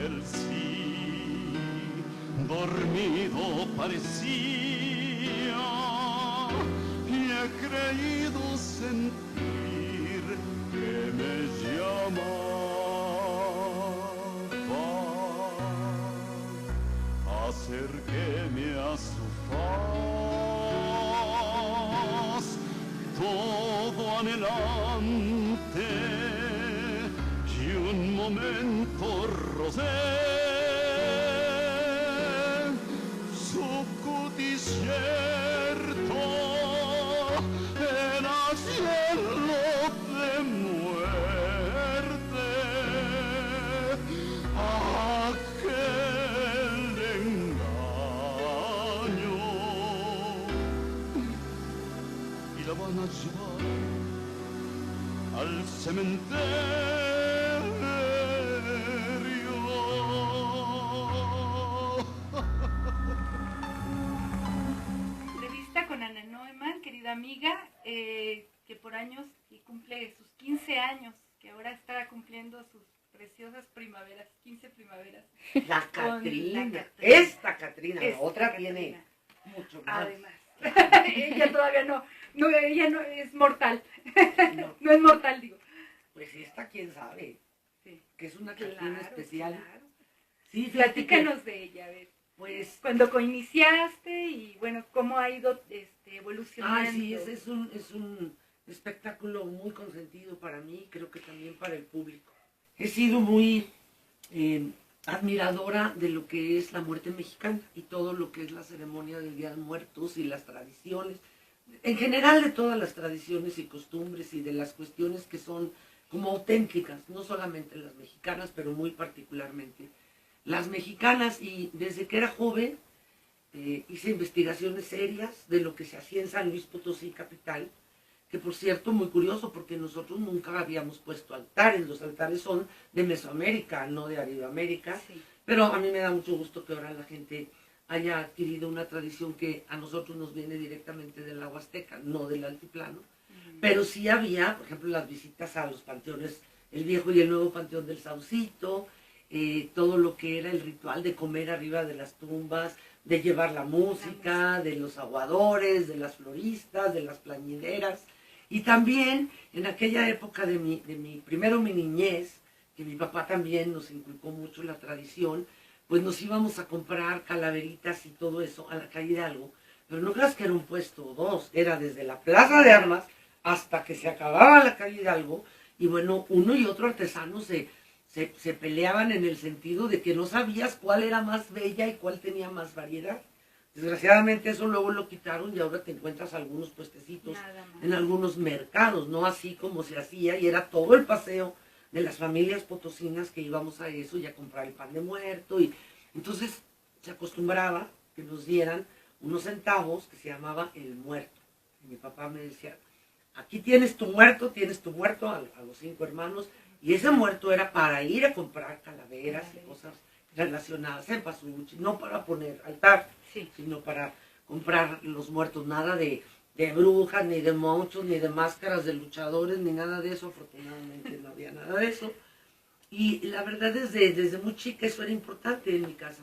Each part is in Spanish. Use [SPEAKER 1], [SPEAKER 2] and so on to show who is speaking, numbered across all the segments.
[SPEAKER 1] el sí, dormido parecía, y he creído sentir que me llamaba. Acérqueme a su faz, todo anhelante, y un momento rosé su cutis cierto era cielo de muerte. Aquel engaño, y la van a llevar al cementerio.
[SPEAKER 2] Entrevista con Ana Neumann, querida amiga, que por años y cumple sus 15 años, que ahora está cumpliendo sus preciosas primaveras, 15 primaveras.
[SPEAKER 3] La Catrina,
[SPEAKER 2] Catrina.
[SPEAKER 3] esta Catrina, la
[SPEAKER 2] Esta
[SPEAKER 3] otra
[SPEAKER 2] Catrina.
[SPEAKER 3] tiene mucho más.
[SPEAKER 2] Además, ella todavía no, ella no es mortal,
[SPEAKER 3] No.
[SPEAKER 2] no es mortal, digo.
[SPEAKER 3] Pues esta, quién sabe,
[SPEAKER 2] Sí.
[SPEAKER 3] que es una Catrina
[SPEAKER 2] Claro,
[SPEAKER 3] especial.
[SPEAKER 2] claro.
[SPEAKER 3] Sí, fíjate que,
[SPEAKER 2] Platícanos de ella, a ver.
[SPEAKER 3] pues,
[SPEAKER 2] Cuando iniciaste y bueno, cómo ha ido evolucionando.
[SPEAKER 3] sí, es un espectáculo muy consentido para mí, creo que también para el público. He sido muy admiradora de lo que es la muerte mexicana y todo lo que es la ceremonia del Día de Muertos y las tradiciones, en general de todas las tradiciones y costumbres y de las cuestiones que son como auténticas, no solamente las mexicanas, pero muy particularmente las mexicanas. Y desde que era joven hice investigaciones serias de lo que se hacía en San Luis Potosí capital, que por cierto, muy curioso, porque nosotros nunca habíamos puesto altares. Los altares son de Mesoamérica, no de Aridoamérica,
[SPEAKER 2] Sí.
[SPEAKER 3] pero a mí me da mucho gusto que ahora la gente haya adquirido una tradición que a nosotros nos viene directamente de la Huasteca, no del altiplano. Pero sí había, por ejemplo, las visitas a los panteones, el viejo y el nuevo panteón del Saucito, todo lo que era el ritual de comer arriba de las tumbas, de llevar la música, de los aguadores, de las floristas, de las plañideras. Y también en aquella época de primero mi niñez, que mi papá también nos inculcó mucho la tradición, pues nos íbamos a comprar calaveritas y todo eso a la calle Hidalgo. Pero no creas que era un puesto o dos, era desde la Plaza de Armas hasta que se acababa la calle Hidalgo. Y bueno, uno y otro artesano se peleaban en el sentido de que no sabías cuál era más bella y cuál tenía más variedad. Desgraciadamente eso luego lo quitaron y ahora te encuentras algunos puestecitos en algunos mercados, no así como se hacía, y era todo el paseo de las familias potosinas que íbamos a eso y a comprar el pan de muerto. Y entonces se acostumbraba que nos dieran unos centavos que se llamaba el muerto. Y mi papá me decía, aquí tienes tu muerto a los 5 hermanos, y ese muerto era para ir a comprar calaveras y cosas relacionadas en cempasúchil, no para poner altar,
[SPEAKER 2] Sí.
[SPEAKER 3] sino para comprar los muertos, nada de brujas, ni de monstruos, ni de máscaras de luchadores, ni nada de eso. Afortunadamente no había nada de eso. Y la verdad, desde muy chica eso era importante en mi casa.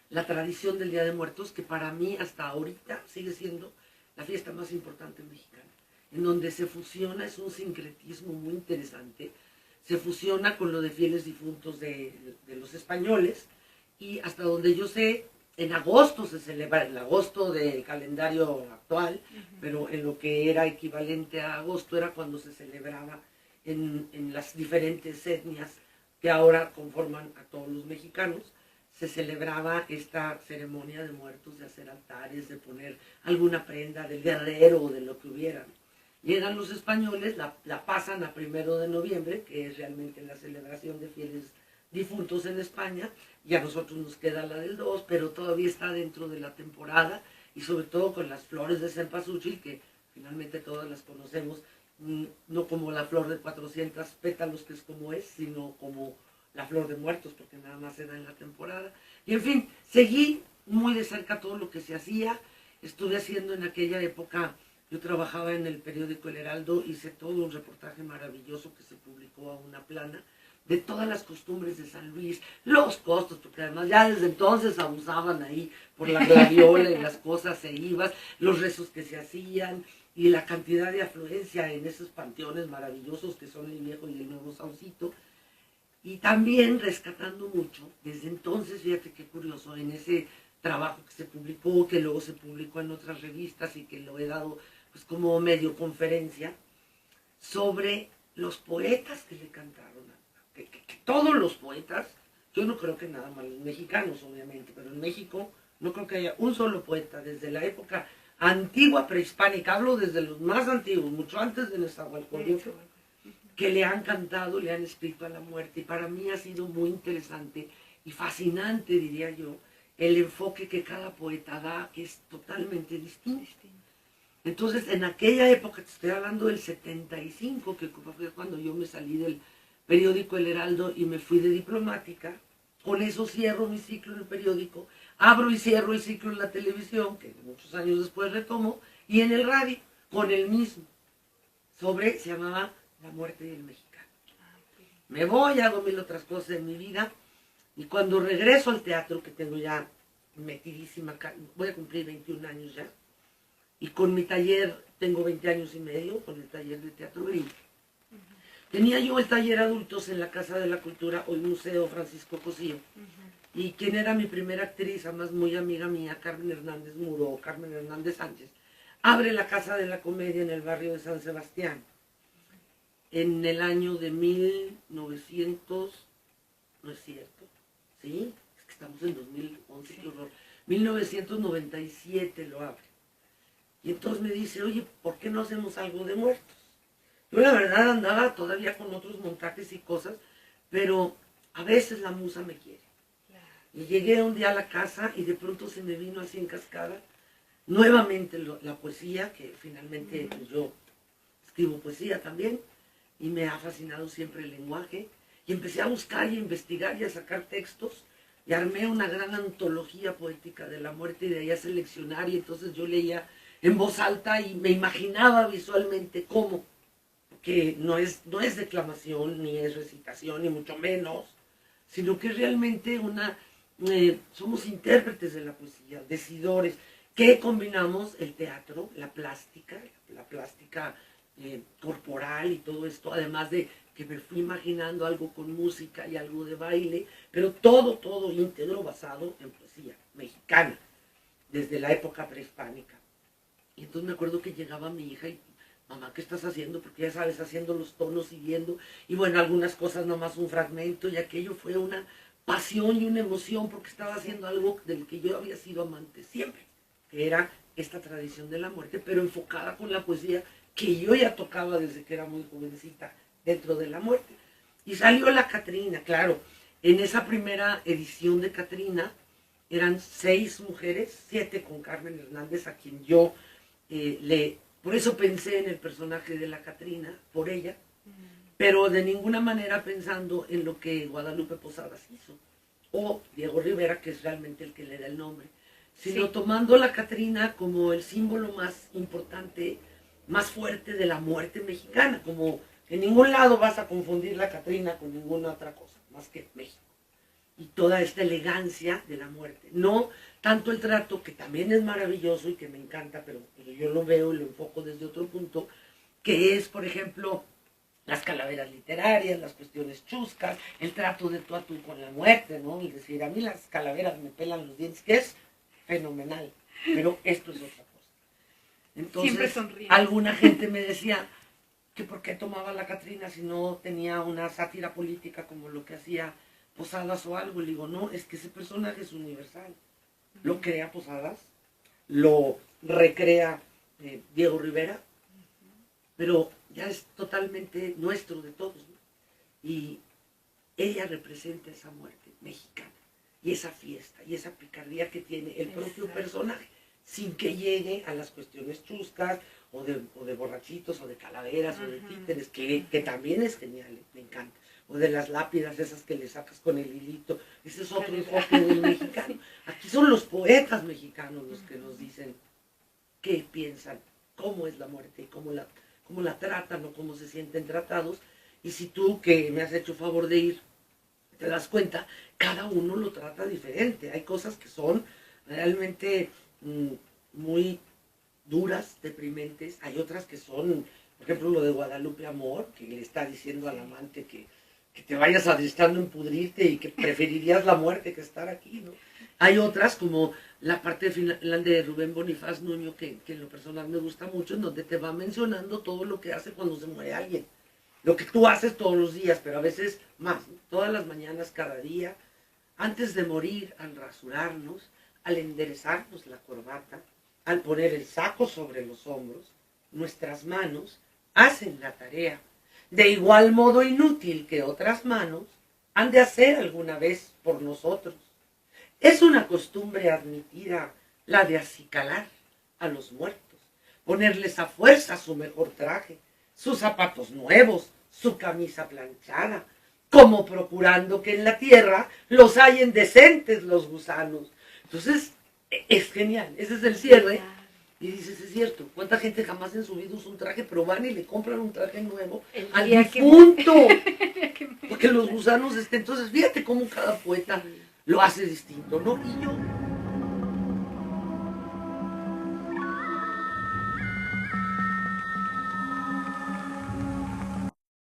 [SPEAKER 3] La tradición del Día de Muertos, que para mí hasta ahorita sigue siendo la fiesta más importante mexicana, en donde se fusiona, es un sincretismo muy interesante, se fusiona con lo de fieles difuntos de los españoles, y hasta donde yo sé, en agosto se celebra, en agosto del calendario actual, pero en lo que era equivalente a agosto era cuando se celebraba en las diferentes etnias que ahora conforman a todos los mexicanos, se celebraba esta ceremonia de muertos, de hacer altares, de poner alguna prenda del guerrero o de lo que hubiera. Llegan los españoles, la pasan a 1 de noviembre, que es realmente la celebración de fieles difuntos en España, y a nosotros nos queda la del 2, pero todavía está dentro de la temporada, y sobre todo con las flores de cempasúchil, que finalmente todas las conocemos, no como la flor de 400 pétalos, que es como es, sino como la flor de muertos, porque nada más se da en la temporada. Y en fin, seguí muy de cerca todo lo que se hacía. Estuve haciendo en aquella época, yo trabajaba en el periódico El Heraldo, hice todo un reportaje maravilloso que se publicó a una plana, de todas las costumbres de San Luis, los costos, porque además ya desde entonces abusaban ahí por la gladiola y las cosas se iban, los rezos que se hacían y la cantidad de afluencia en esos panteones maravillosos que son el Viejo y el Nuevo Saucito. Y también rescatando mucho, desde entonces, fíjate qué curioso, en ese trabajo que se publicó, que luego se publicó en otras revistas y que lo he dado pues como medio conferencia, sobre los poetas que le cantaron, que todos los poetas, yo no creo que nada más los mexicanos obviamente, pero en México no creo que haya un solo poeta desde la época antigua prehispánica, hablo desde los más antiguos, mucho antes de Nezahualcóyotl, que le han cantado, le han escrito a la muerte, y para mí ha sido muy interesante y fascinante, diría yo, el enfoque que cada poeta da, que es totalmente distinto. Entonces, en aquella época, te estoy hablando del 75, que fue cuando yo me salí del periódico El Heraldo y me fui de diplomática, con eso cierro mi ciclo en el periódico, abro y cierro el ciclo en la televisión, que muchos años después retomo, y en el radio, con el mismo, se llamaba La muerte del mexicano. Me voy, hago mil otras cosas en mi vida, y cuando regreso al teatro, que tengo ya metidísima, voy a cumplir 21 años ya, y con mi taller, tengo 20 años y medio, con el taller de teatro gringo. Tenía yo el taller adultos en la Casa de la Cultura, hoy Museo Francisco Cosío, y quien era mi primera actriz, además muy amiga mía, Carmen Hernández Muro, o Carmen Hernández Sánchez, abre la Casa de la Comedia en el barrio de San Sebastián, en el año de 1900, no es cierto, ¿sí? Es que estamos en 2011, qué horror, 1997 lo abre. Y entonces me dice, oye, ¿por qué no hacemos algo de muertos? Yo la verdad andaba todavía con otros montajes y cosas, pero a veces la musa me quiere. Y llegué un día a la casa y de pronto se me vino así en cascada, nuevamente la poesía, que finalmente pues, yo escribo poesía también, y me ha fascinado siempre el lenguaje, y empecé a buscar y a investigar y a sacar textos, y armé una gran antología poética de la muerte y de ahí a seleccionar, y entonces yo leía en voz alta y me imaginaba visualmente cómo, que no es declamación, ni es recitación, ni mucho menos, sino que realmente somos intérpretes de la poesía, decidores, que combinamos el teatro, la plástica corporal y todo esto, además de que me fui imaginando algo con música y algo de baile, pero todo íntegro basado en poesía mexicana, desde la época prehispánica. Y entonces me acuerdo que llegaba mi hija y, mamá, ¿qué estás haciendo? Porque ya sabes, haciendo los tonos, siguiendo, y bueno, algunas cosas nomás un fragmento, y aquello fue una pasión y una emoción, porque estaba haciendo algo del que yo había sido amante siempre, que era esta tradición de la muerte, pero enfocada con la poesía que yo ya tocaba desde que era muy jovencita, dentro de la muerte. Y salió la Catrina, claro, en esa primera edición de Catrina, eran 6 mujeres, 7 con Carmen Hernández, a quien yo por eso pensé en el personaje de la Catrina, por ella, pero de ninguna manera pensando en lo que Guadalupe Posadas hizo, o Diego Rivera, que es realmente el que le da el nombre, sino tomando la Catrina como el símbolo más importante, más fuerte de la muerte mexicana, como en ningún lado vas a confundir la Catrina con ninguna otra cosa, más que México. Y toda esta elegancia de la muerte. No tanto el trato, que también es maravilloso y que me encanta, pero yo lo veo y lo enfoco desde otro punto, que es, por ejemplo, las calaveras literarias, las cuestiones chuscas, el trato de tú a tú con la muerte, ¿no? Y decir, a mí las calaveras me pelan los dientes, que es fenomenal, pero esto es otra cosa. Entonces, alguna gente me decía que por qué tomaba la Catrina si no tenía una sátira política como lo que hacía Posadas o algo. Le digo, no, es que ese personaje es universal. Lo crea Posadas, lo recrea Diego Rivera, pero ya es totalmente nuestro de todos, ¿no? Y ella representa esa muerte mexicana, y esa fiesta, y esa picardía que tiene el propio personaje, sin que llegue a las cuestiones chuscas, o de borrachitos, o de calaveras, o de títeres, que también es genial, me encanta. O de las lápidas esas que le sacas con el hilito, ese es otro enfoque del mexicano. Aquí son los poetas mexicanos los que nos dicen qué piensan, cómo es la muerte, y cómo la tratan o cómo se sienten tratados, Y si tú, que me has hecho favor de ir, te das cuenta, cada uno lo trata diferente. Hay cosas que son realmente muy duras, deprimentes. Hay otras que son, por ejemplo, lo de Guadalupe Amor, que le está diciendo al amante que te vayas adestrando en pudrirte y que preferirías la muerte que estar aquí, ¿no? Hay otras, como la parte final de Rubén Bonifaz Nuño, que en lo personal me gusta mucho, en donde te va mencionando todo lo que hace cuando se muere alguien. Lo que tú haces todos los días, pero a veces más, ¿no? Todas las mañanas, cada día, antes de morir, al rasurarnos, al enderezarnos la corbata, al poner el saco sobre los hombros, nuestras manos hacen la tarea. De igual modo inútil que otras manos han de hacer alguna vez por nosotros. Es una costumbre admitida la de acicalar a los muertos, ponerles a fuerza su mejor traje, sus zapatos nuevos, su camisa planchada, como procurando que en la tierra los hallen decentes los gusanos. Entonces, es genial, ese es el cierre. Y dices, es cierto, ¿cuánta gente jamás en su vida usa un traje, pero van y le compran un traje nuevo al difunto? Porque los gusanos, entonces fíjate cómo cada poeta lo hace distinto, ¿no? Y yo